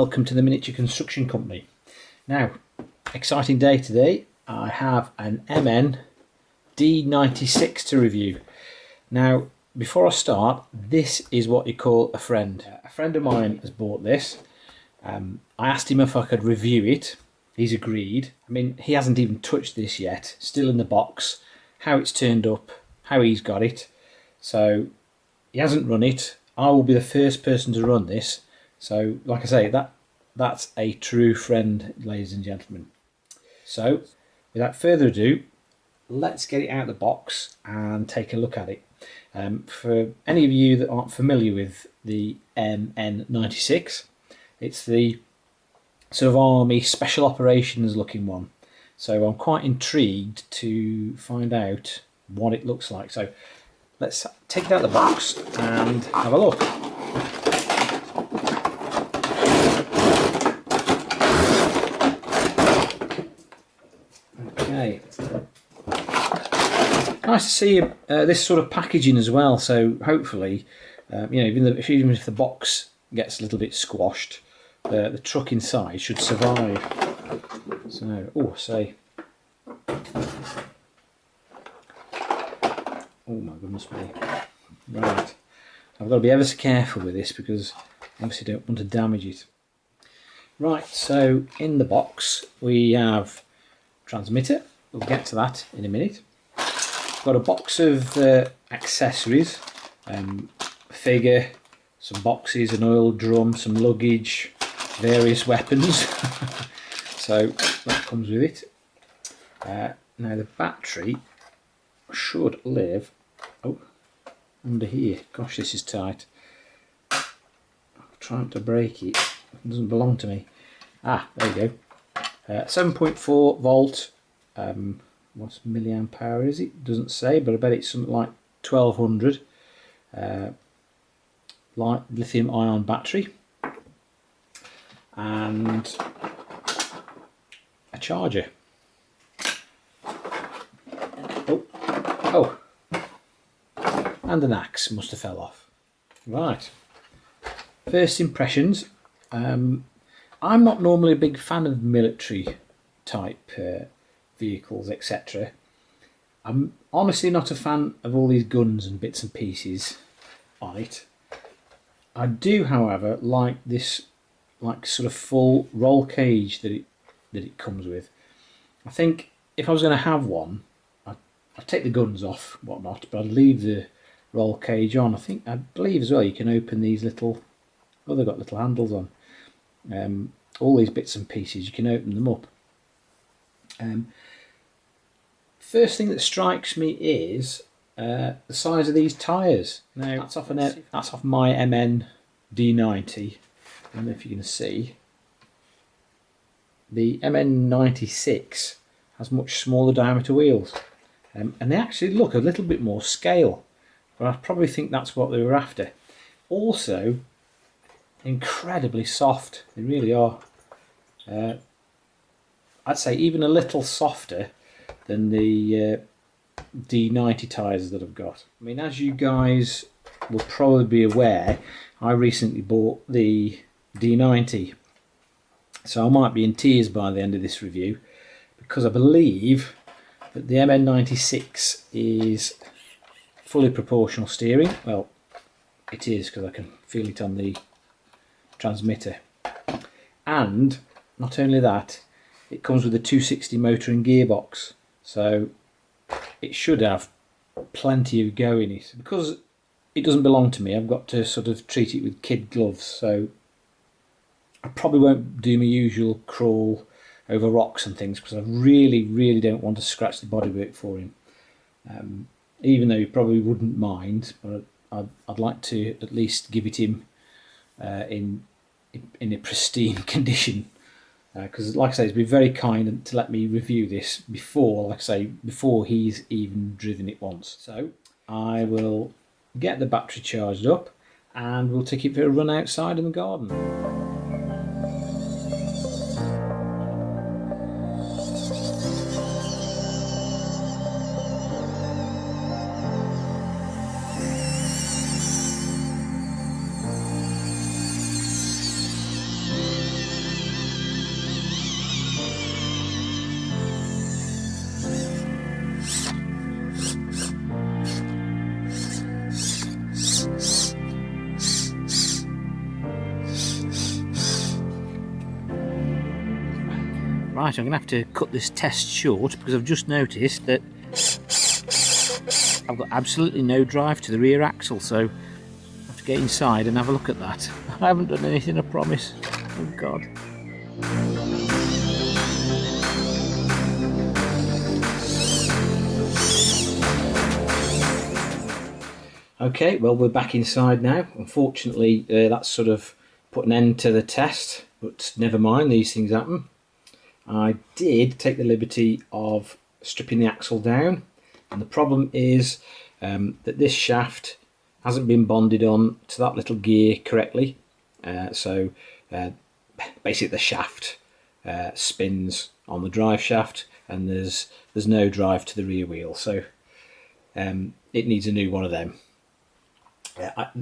welcome to the Miniature Construction Company. Now, exciting day today. I have an MN-D96 to review. Now, before I start, this is what you call a friend. A friend of mine has bought this. I asked him if I could review it. He's agreed. I mean, he hasn't even touched this yet. Still in the box. How it's turned up, how he's got it. So, he hasn't run it. I will be the first person to run this. So, like I say, that's a true friend, ladies and gentlemen. So, without further ado, let's get it out of the box and take a look at it. For any of you that aren't familiar with the MN-96, it's the sort of Army Special Operations looking one. So I'm quite intrigued to find out what it looks like. So let's take it out of the box and have a look. Okay. Nice to see this sort of packaging as well. So hopefully, even if the box gets a little bit squashed, the truck inside should survive. So, oh my goodness me. Right. I've got to be ever so careful with this because obviously don't want to damage it. Right, so in the box we have transmitter. We'll get to that in a minute. Got a box of accessories, figure, some boxes, an oil drum, some luggage, various weapons. So that comes with it. Now the battery should live under here. Gosh, this is tight. I'm trying to break it. It doesn't belong to me. Ah, there you go. 7.4 volt. What's milliamp hour is it? Doesn't say, but I bet it's something like 1200. Lithium ion battery. And a charger. Oh, and an axe must have fell off. Right. First impressions. I'm not normally a big fan of military type vehicles, etc. I'm honestly not a fan of all these guns and bits and pieces on it. I do, however, like this sort of full roll cage that it comes with. I think if I was going to have one, I'd take the guns off, whatnot, but I'd leave the roll cage on. I believe as well you can open these little, they've got little handles on. All these bits and pieces, you can open them up. First thing that strikes me is the size of these tyres. Now that's off my MN-D90. I don't know if you can see. The MN-96 has much smaller diameter wheels, and they actually look a little bit more scale, but I probably think that's what they were after. Also, incredibly soft, they really are. I'd say even a little softer than the D90 tyres that I've got. I mean, as you guys will probably be aware, I recently bought the D90, so I might be in tears by the end of this review because I believe that the MN-96 is fully proportional steering. Well, it is because I can feel it on the transmitter. And not only that, it comes with a 260 motor and gearbox, so it should have plenty of go in it. Because it doesn't belong to me, I've got to sort of treat it with kid gloves, so I probably won't do my usual crawl over rocks and things because I really don't want to scratch the bodywork for him. Even though he probably wouldn't mind, but I'd like to at least give it him in a pristine condition. Because, like I say, he's been very kind to let me review this before, before he's even driven it once. So I will get the battery charged up and we'll take it for a run outside in the garden. Right, I'm going to have to cut this test short because I've just noticed that I've got absolutely no drive to the rear axle, so I have to get inside and have a look at that. I haven't done anything, I promise. Oh God. Okay, well, we're back inside now. Unfortunately, that's sort of put an end to the test, but never mind, these things happen. I did take the liberty of stripping the axle down, and the problem is that this shaft hasn't been bonded on to that little gear correctly. So basically the shaft spins on the drive shaft, and there's no drive to the rear wheel, so it needs a new one of them.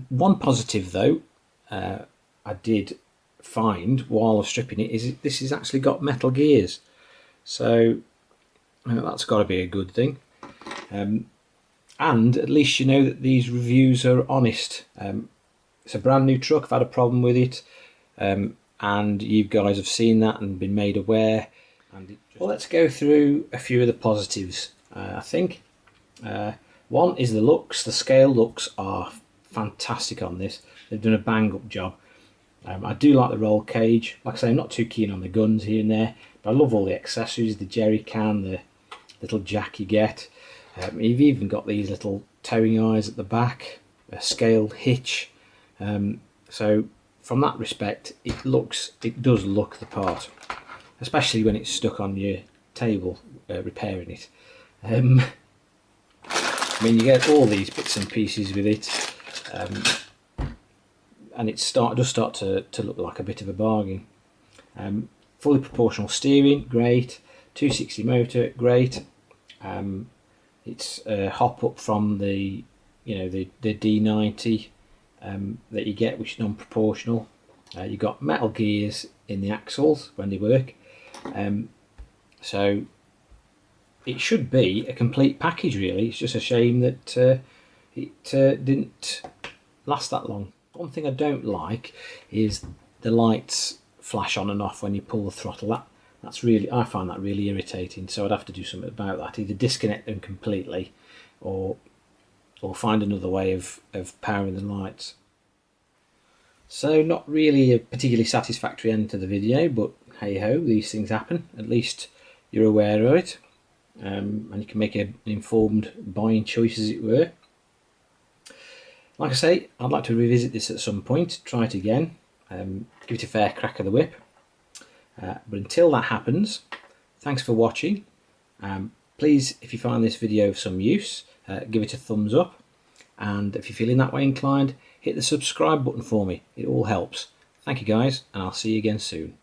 One positive though I did find while I was stripping it is this has actually got metal gears, so that's got to be a good thing. And at least you know that these reviews are honest. It's a brand new truck. I've had a problem with it, and you guys have seen that and been made aware. Well, let's go through a few of the positives. I think one is the looks. The scale looks are fantastic on this. They've done a bang up job. I do like the roll cage. Like I say, I'm not too keen on the guns here and there, but I love all the accessories, the jerry can, the little jack you get. You've even got these little towing eyes at the back, a scaled hitch. So from that respect, it does look the part, especially when it's stuck on your table repairing it. I mean, you get all these bits and pieces with it. And it does start to look like a bit of a bargain. Fully proportional steering, great. 260 motor, great. It's a hop up from the D90 that you get, which is non-proportional. You've got metal gears in the axles when they work. So it should be a complete package really. It's just a shame that it didn't last that long. One thing I don't like is the lights flash on and off when you pull the throttle. I find that really irritating, so I'd have to do something about that. Either disconnect them completely or find another way of powering the lights. So not really a particularly satisfactory end to the video, but hey ho, these things happen. At least you're aware of it, and you can make an informed buying choice, as it were. Like I say, I'd like to revisit this at some point, try it again, give it a fair crack of the whip. But until that happens, thanks for watching. Please, if you find this video of some use, give it a thumbs up. And if you're feeling that way inclined, hit the subscribe button for me. It all helps. Thank you guys, and I'll see you again soon.